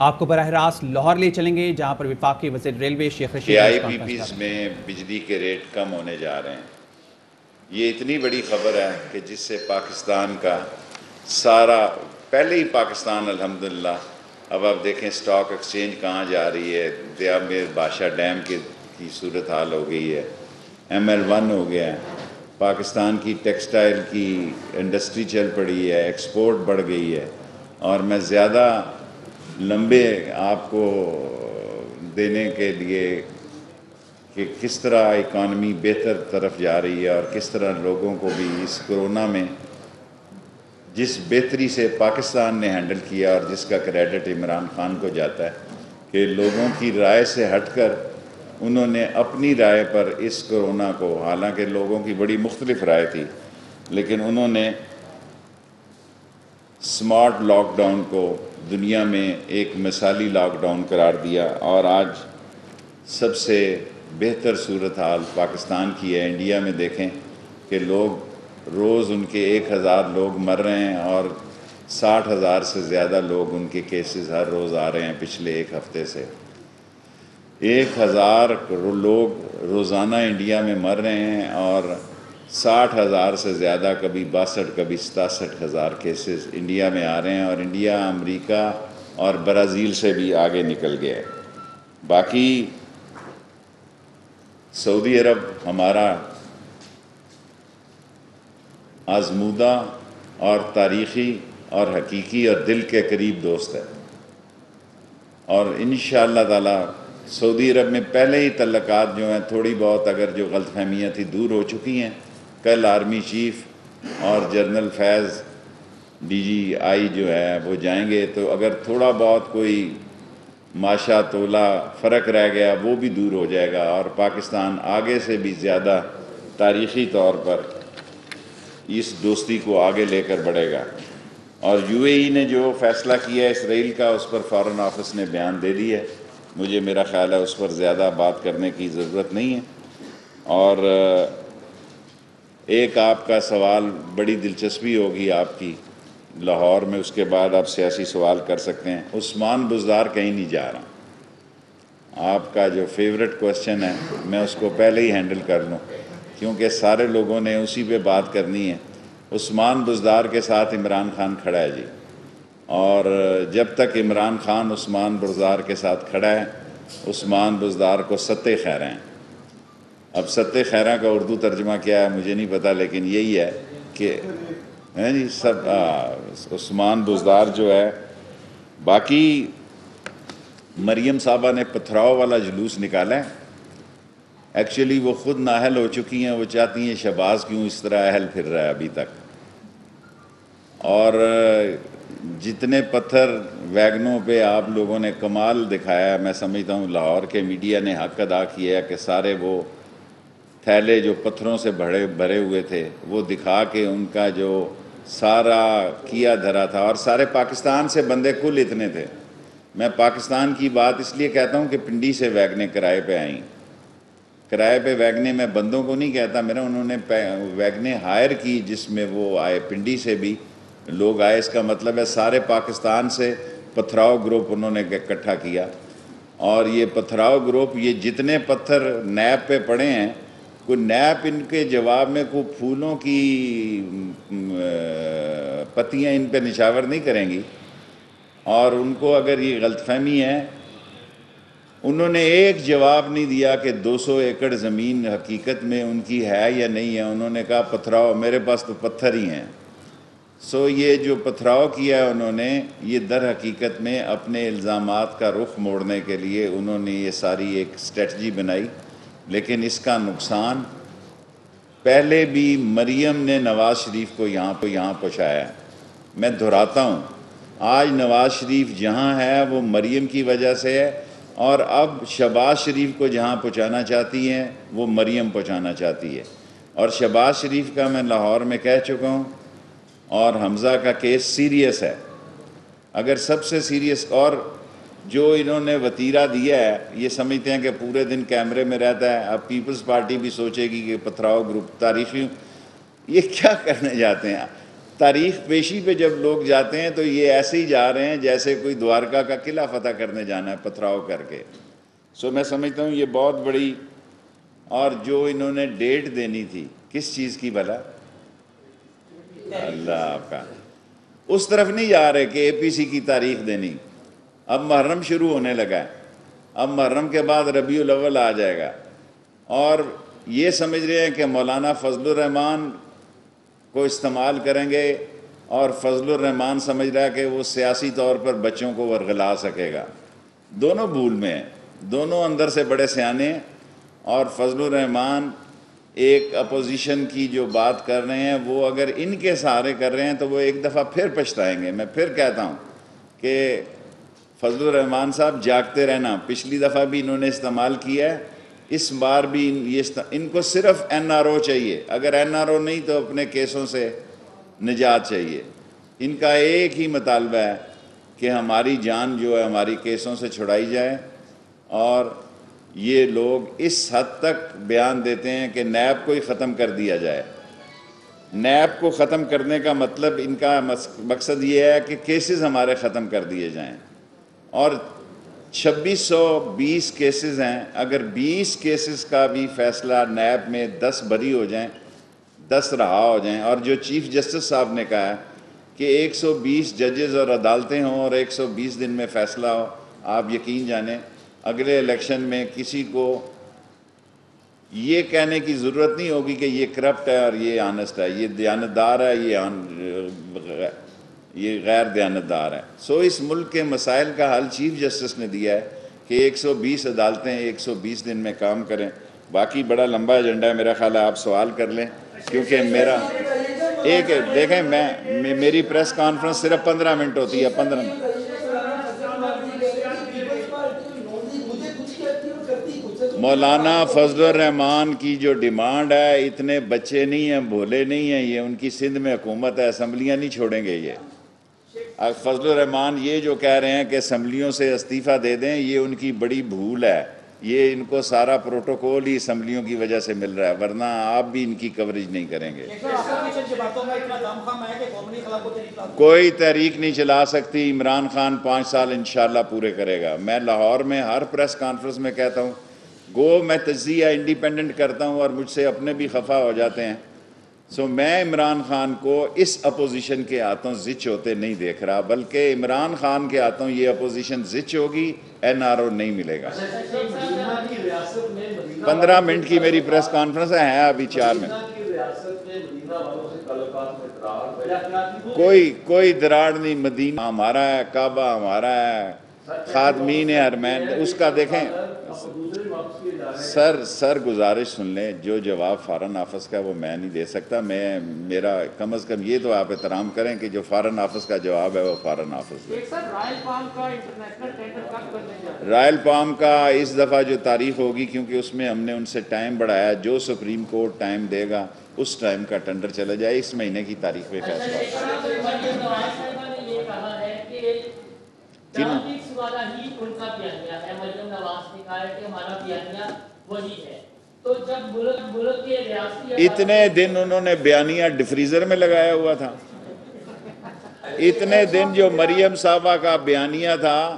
آپ کو براہ راست لاہور لے چلیں گے جہاں پر وفاقی وزیر ریلوے شیخ رشید کہ IPPs میں بجلی کے ریٹ کم ہونے جا رہے ہیں. یہ اتنی بڑی خبر ہے کہ جس سے پاکستان کا سارا پہلے ہی پاکستان الحمدللہ اب آپ دیکھیں سٹاک ایکسچینج کہاں جا رہی ہے. دیا میں بادشاہ ڈیم کی صورتحال ہو گئی ہے. ML1 ہو گیا ہے. پاکستان کی ٹیکسٹائل کی انڈسٹری چل پڑی ہے. ایکسپورٹ بڑھ گئی ہے. اور میں زیادہ لمبے آپ کو دینے کے لیے کہ کس طرح اکانومی بہتر طرف جا رہی ہے اور کس طرح لوگوں کو بھی اس کرونا میں جس بہتری سے پاکستان نے ہینڈل کیا اور جس کا کریڈٹ عمران خان کو جاتا ہے کہ لوگوں کی رائے سے ہٹ کر انہوں نے اپنی رائے پر اس کرونا کو، حالانکہ لوگوں کی بڑی مختلف رائے تھی، لیکن انہوں نے سمارٹ لاک ڈاؤن کو دنیا میں ایک مثالی لاک ڈاؤن قرار دیا. اور آج سب سے بہتر صورتحال پاکستان کی ہے. انڈیا میں دیکھیں کہ لوگ روز ان کے 1000 لوگ مر رہے ہیں اور 60,000 سے زیادہ لوگ ان کے کیسز ہر روز آ رہے ہیں پچھلے ایک ہفتے سے. 1000 لوگ روزانہ انڈیا میں مر رہے ہیں اور 60,000 سے زیادہ، کبھی 62 کبھی 67,000 کیسز انڈیا میں آ رہے ہیں. اور انڈیا امریکہ اور برازیل سے بھی آگے نکل گیا ہے. باقی سعودی عرب ہمارا آزمودہ اور تاریخی اور حقیقی اور دل کے قریب دوست ہے. اور انشاءاللہ تعالی سعودی عرب میں پہلے ہی تعلقات جو ہیں تھوڑی بہت اگر جو غلط فہمیاں تھی دور ہو چکی ہیں. کل آرمی چیف اور جنرل فیض DGI جو ہے وہ جائیں گے، تو اگر تھوڑا بہت کوئی ماشا تولا فرق رہ گیا وہ بھی دور ہو جائے گا اور پاکستان آگے سے بھی زیادہ تاریخی طور پر اس دوستی کو آگے لے کر بڑھے گا. اور UAE نے جو فیصلہ کیا ہے اسرائیل کا، اس پر فارن آفس نے بیان دے دی ہے. مجھے میرا خیال ہے اس پر زیادہ بات کرنے کی ضرورت نہیں ہے. اور ایک آپ کا سوال بڑی دلچسپی ہوگی آپ کی لاہور میں، اس کے بعد آپ سیاسی سوال کر سکتے ہیں. عثمان بزدار کہیں نہیں جا رہا. آپ کا جو فیورٹ کوسچن ہے میں اس کو پہلے ہی ہینڈل کر لوں کیونکہ سارے لوگوں نے اسی پہ بات کرنی ہے. عثمان بزدار کے ساتھ عمران خان کھڑا ہے جی، اور جب تک عمران خان عثمان بزدار کے ساتھ کھڑا ہے عثمان بزدار کو ستِ خیرہ ہیں. اب ستِ خیرہ کا اردو ترجمہ کیا ہے مجھے نہیں پتا، لیکن یہی ہے کہ جی سب عثمان بزدار جو ہے. باقی مریم صاحبہ نے پتھراؤ والا جلوس نکالا ہے. ایکچولی وہ خود نااہل ہو چکی ہیں، وہ چاہتی ہیں شہباز کیوں اس طرح اہل پھر رہا ہے ابھی تک. اور جتنے پتھر ویگنوں پہ آپ لوگوں نے کمال دکھایا ہے، میں سمجھتا ہوں لاہور کے میڈیا نے حق ادا کیا ہے کہ سارے وہ تھیلے جو پتھروں سے بھرے ہوئے تھے وہ دکھا کے ان کا جو سارا کیا دھرا تھا. اور سارے پاکستان سے بندے کل اتنے تھے. میں پاکستان کی بات اس لیے کہتا ہوں کہ پنڈی سے ویگنیں کرائے پہ آئیں. کرائے پہ ویگنیں میں بندوں کو نہیں کہتا، انہوں نے ویگنیں ہائر کی جس میں وہ آئے، پنڈی سے بھی لوگ آئے. اس کا مطلب ہے سارے پاکستان سے پتھراؤ گروپ انہوں نے اکٹھا کیا. اور یہ پتھراؤ گروپ یہ جتنے پتھر نیب پہ پڑے ہیں، کوئی نیب ان کے جواب میں کوئی پھولوں کی پتیاں ان پہ نشاور نہیں کریں گی. اور ان کو اگر یہ غلط فہمی ہے، انہوں نے ایک جواب نہیں دیا کہ 200 ایکڑ زمین حقیقت میں ان کی ہے یا نہیں ہے. انہوں نے کہا پتھراؤ، میرے پاس تو پتھر ہی ہیں. یہ جو پتھراؤ کیا ہے انہوں نے، یہ در حقیقت میں اپنے الزامات کا رخ موڑنے کے لیے انہوں نے یہ ساری ایک اسٹریٹجی بنائی. لیکن اس کا نقصان پہلے بھی مریم نے نواز شریف کو یہاں پہنچایا ہے. میں دہراتا ہوں، آج نواز شریف جہاں ہے وہ مریم کی وجہ سے ہے، اور اب شہباز شریف کو جہاں پہنچانا چاہتی ہیں وہ مریم پہنچانا چاہتی ہے. اور شہباز شریف کا میں لاہور میں کہہ چکا ہوں، اور حمزہ کا کیس سیریس ہے، اگر سب سے سیریس. اور جو انہوں نے وتیرہ دیا ہے، یہ سمجھتے ہیں کہ پورے دن کیمرے میں رہتا ہے. اب پیپلز پارٹی بھی سوچے گی کہ پتھراؤ گروپ تاریخی، یہ کیا کرنے جاتے ہیں. تاریخ پیشی پہ جب لوگ جاتے ہیں تو یہ ایسے ہی جا رہے ہیں جیسے کوئی دوارکا کا قلعہ فتح کرنے جانا ہے پتھراؤ کر کے. سو میں سمجھتا ہوں یہ بہت بڑی، اور جو انہوں نے ڈیٹ دینی تھی کس چیز کی بھلا، اللہ آپ کا، اس طرف نہیں جا رہے کہ اے پی سی کی تاریخ دینی. اب محرم شروع ہونے لگا ہے، اب محرم کے بعد ربیع الاول آ جائے گا، اور یہ سمجھ رہے ہیں کہ مولانا فضل الرحمان کو استعمال کریں گے، اور فضل الرحمان سمجھ رہا ہے کہ وہ سیاسی طور پر بچوں کو ورغلا سکے گا. دونوں بھول میں ہیں، دونوں اندر سے بڑے سیانے ہیں. اور فضل الرحمان ایک اپوزیشن کی جو بات کر رہے ہیں وہ اگر ان کے سہارے کر رہے ہیں تو وہ ایک دفعہ پھر پچھتائیں گے. میں پھر کہتا ہوں کہ فضل الرحمان صاحب جاگتے رہنا. پچھلی دفعہ بھی انہوں نے استعمال کیا ہے، اس بار بھی ان کو صرف این آر او چاہیے. اگر این آر او نہیں تو اپنے کیسوں سے نجات چاہیے. ان کا ایک ہی مطالبہ ہے کہ ہماری جان جو ہے ہماری کیسوں سے چھڑائی جائے. اور یہ لوگ اس حد تک بیان دیتے ہیں کہ نیب کو ہی ختم کر دیا جائے. نیب کو ختم کرنے کا مطلب ان کا مقصد یہ ہے کہ کیسز ہمارے ختم کر دیے جائیں. اور 2620 کیسز ہیں، اگر 20 کیسز کا بھی فیصلہ نیب میں 10 بری ہو جائیں، 10 رہا ہو جائیں، اور جو چیف جسٹس صاحب نے کہا ہے کہ 120 ججز اور عدالتیں ہوں اور 120 دن میں فیصلہ ہو، آپ یقین جانیں اگلے الیکشن میں کسی کو یہ کہنے کی ضرورت نہیں ہوگی کہ یہ کرپٹ ہے اور یہ آنسٹ ہے، یہ دیانتدار ہے، یہ غیر دیانتدار ہے. سو اس ملک کے مسائل کا حل چیف جسٹس نے دیا ہے کہ 120 عدالتیں 120 دن میں کام کریں. باقی بڑا لمبا ایجنڈا ہے، میرا خیال ہے آپ سوال کر لیں، کیونکہ میرا ایک دیکھیں میری پریس کانفرنس صرف 15 منٹ ہوتی ہے. 15 منٹ. مولانا فضل الرحمان کی جو ڈیمانڈ ہے، اتنے بچے نہیں ہیں، بھولے نہیں ہیں، یہ ان کی سندھ میں حکومت ہے، اسمبلیاں نہیں چھوڑیں گے. یہ فضل الرحمان یہ جو کہہ رہے ہیں کہ اسمبلیوں سے استعفیٰ دے دیں، یہ ان کی بڑی بھول ہے. یہ ان کو سارا پروٹوکول ہی اسمبلیوں کی وجہ سے مل رہا ہے، ورنہ آپ بھی ان کی کوریج نہیں کریں گے. کوئی تحریک نہیں چلا سکتی. عمران خان 5 سال انشاءاللہ پورے کرے گا. میں لاہور میں ہر پریس کانفرنس میں کہتا ہوں، میں تجزیہ انڈیپینڈنٹ کرتا ہوں اور مجھ سے اپنے بھی خفا ہو جاتے ہیں. سو میں عمران خان کو اس اپوزیشن کے ہاتھوں زچ ہوتے نہیں دیکھ رہا، بلکہ عمران خان کے ہاتھوں یہ اپوزیشن زچ ہوگی، این آر او نہیں ملے گا. 15 منٹ کی میری پریس کانفرنس ہے ابھی 4 منٹ. کوئی دراڑ نہیں. مدینہ ہمارا ہے، کعبہ ہمارا ہے، خادمین حرمین اس کا دیکھیں. سر گزارش سن لیں، جو جواب فارن آفس کا وہ میں نہیں دے سکتا. میرا کم از کم یہ تو آپ احترام کریں کہ جو فارن آفس کا جواب ہے وہ فارن آفس دے. رائل پام کا اس دفعہ جو تاریخ ہوگی، کیونکہ اس میں ہم نے ان سے ٹائم بڑھایا، جو سپریم کورٹ ٹائم دے گا اس ٹائم کا ٹینڈر چلا جائے. اس مہینے کی تاریخ پہ فیصلہ اتنے دن انہوں نے بیانیہ ڈفریزر میں لگایا ہوا تھا. اتنے دن جو مریم صاحبہ کا بیانیہ تھا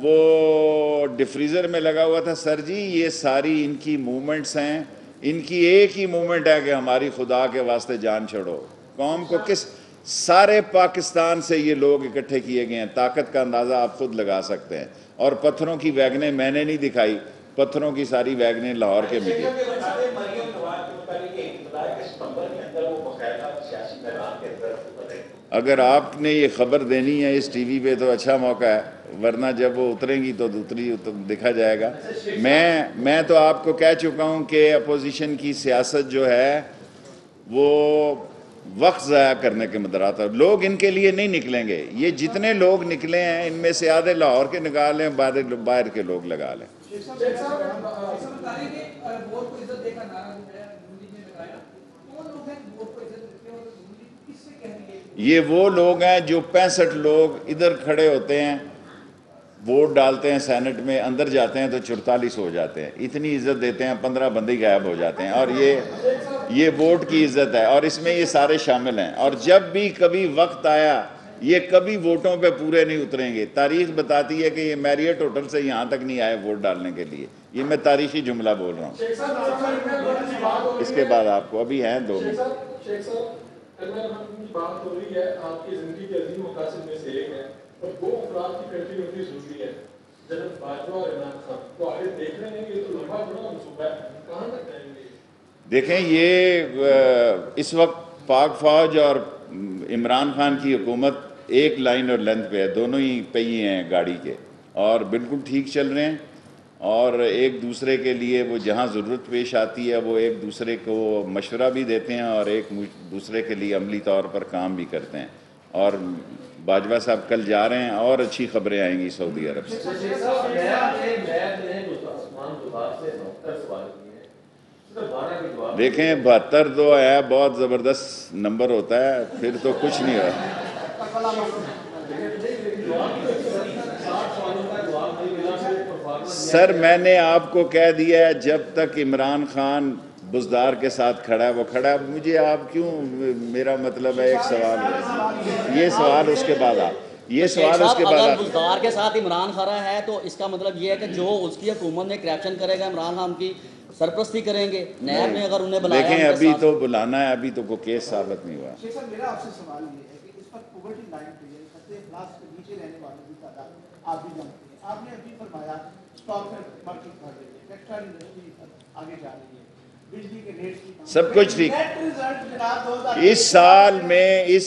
وہ ڈفریزر میں لگا ہوا تھا. سر جی یہ ساری ان کی موومنٹس ہیں، ان کی ایک ہی موومنٹ ہے کہ ہماری خدا کے واسطے جان چھوڑو. قوم کو کس سارے پاکستان سے یہ لوگ اکٹھے کیے گئے ہیں. طاقت کا اندازہ آپ خود لگا سکتے ہیں. اور پتھروں کی ویگنیں میں نے نہیں دکھائی، پتھروں کی ساری ویگنیں لاہور کے میڈیا. اگر آپ نے یہ خبر دینی ہے اس ٹی وی پہ تو اچھا موقع ہے، ورنہ جب وہ اتریں گی تو دوسری دکھا جائے گا. میں تو آپ کو کہہ چکا ہوں کہ اپوزیشن کی سیاست جو ہے وہ وقت ضائع کرنے کے مدرات ہے. لوگ ان کے لیے نہیں نکلیں گے. یہ جتنے لوگ نکلے ہیں ان میں سے آدھے لاہور کے نکالیں، باہر کے لوگ لگا لیں. یہ وہ لوگ ہیں جو 65 لوگ ادھر کھڑے ہوتے ہیں، ووٹ ڈالتے ہیں سینٹ میں، اندر جاتے ہیں تو 44 ہو جاتے ہیں. اتنی عزت دیتے ہیں، 15 بندے غائب ہو جاتے ہیں. اور یہ یہ ووٹ کی عزت ہے اور اس میں یہ سارے شامل ہیں، اور جب بھی کبھی وقت آیا یہ کبھی ووٹوں پہ پورے نہیں اتریں گے۔ تاریخ بتاتی ہے کہ یہ میریٹ ہوٹل سے یہاں تک نہیں آئے ووٹ ڈالنے کے لیے، یہ میں تاریخی جملہ بول رہا ہوں۔ اس کے بعد آپ کو ابھی ہیں 2 منٹ۔ شیخ صاحب، بات ہو رہی ہے آپ کی زندگی کے عظیم مقاصد میں سے ایک ہے اور 2 افراد کی کنٹینیوٹی ضروری ہے، جنرل باجوہ اور عمران خان، تو آگے دیکھ رہے ہیں کہ یہ تو لمبا بڑا منصوبہ ہے، کہاں تک جائیں گے؟ دیکھیں یہ اس وقت پاک فوج اور عمران خان کی حکومت ایک لائن اور لینتھ پہ ہے، دونوں ہی پہیے ہیں گاڑی کے، اور بالکل ٹھیک چل رہے ہیں، اور ایک دوسرے کے لیے وہ جہاں ضرورت پیش آتی ہے وہ ایک دوسرے کو مشورہ بھی دیتے ہیں اور ایک دوسرے کے لیے عملی طور پر کام بھی کرتے ہیں، اور باجوہ صاحب کل جا رہے ہیں اور اچھی خبریں آئیں گی سعودی عرب سے۔ دیکھیں 72 تو ہے، بہت زبردست نمبر ہوتا ہے، پھر تو کچھ نہیں ہوا۔ سر میں نے آپ کو کہہ دیا ہے جب تک عمران خان بزدار کے ساتھ کھڑا ہے وہ کھڑا ہے، مجھے آپ کیوں، میرا مطلب ہے ایک سوال ہے، یہ سوال اس کے بعد یہ سوال اس کے بعد اگر بزدار کے ساتھ عمران کھڑا ہے تو اس کا مطلب یہ ہے کہ جو اس کی حکومت میں کرپشن کرے گا عمران خان کی سرپرستی کریں گے، نیب میں اگر انہیں بلایا۔ دیکھیں ابھی تو بلانا ہے، ابھی تو کوئی کیس ثابت نہیں ہوا۔ شیخ صاحب میرا آپ سے سوال یہ ہے کہ اس وقت پاورٹی لائن پہ ہے، خط افلاس کے نیچے رہنے والوں کی تعداد آپ بھی جانتے ہیں، آپ نے ابھی فرمایا اسٹاک مارکیٹ بڑھ رہی ہے، ٹیکسٹائل انڈسٹری آگے جا رہی ہے، بجلی کے ریٹس سب کچھ ٹھیک۔ اس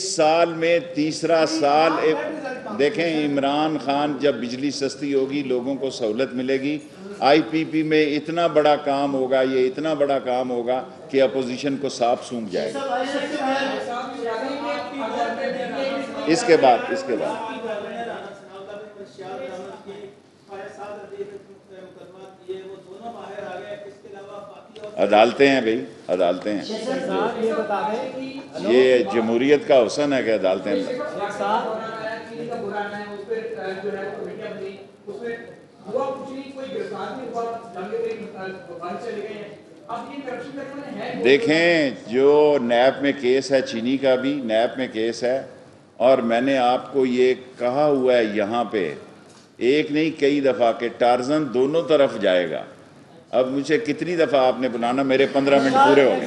سال میں تیسرا سال، دیکھیں عمران خان جب بجلی سستی ہوگی لوگوں کو سہولت ملے گی، آئی پی پی میں اتنا بڑا کام ہوگا، یہ اتنا بڑا کام ہوگا کہ اپوزیشن کو سانپ سونگھ جائے گا۔ اس کے بعد عدالتیں ہیں بھئی، عدالتیں ہیں، یہ جمہوریت کا حسن ہے کہ عدالتیں ہیں۔ دیکھیں جو نیب میں کیس ہے، چینی کا بھی نیب میں کیس ہے، اور میں نے آپ کو یہ کہا ہوا ہے یہاں پہ ایک نہیں کئی دفعہ کہ ٹارزن دونوں طرف جائے گا۔ اب مجھے کتنی دفعہ آپ نے بلانا، میرے 15 منٹ پورے ہو گئے،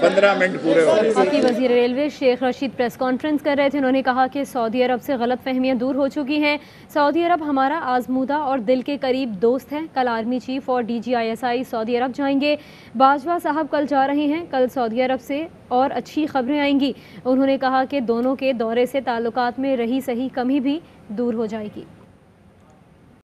15 منٹ پورے ہو گئے۔ وفاقی وزیر railway Sheikh Rashid press conference کر رہے تھے، انہوں نے کہا کہ سعودی عرب سے غلط فہمیاں دور ہو چکی ہیں، سعودی عرب ہمارا آزمودہ اور دل کے قریب دوست ہے۔ کل آرمی چیف اور DGISI سعودی عرب جائیں گے، باجوہ صاحب کل جا رہے ہیں، کل سعودی عرب سے اور اچھی خبریں آئیں گی۔ انہوں نے کہا کہ دونوں کے دورے سے تعلقات میں رہی سہی کمی بھی دور ہو جائے گی۔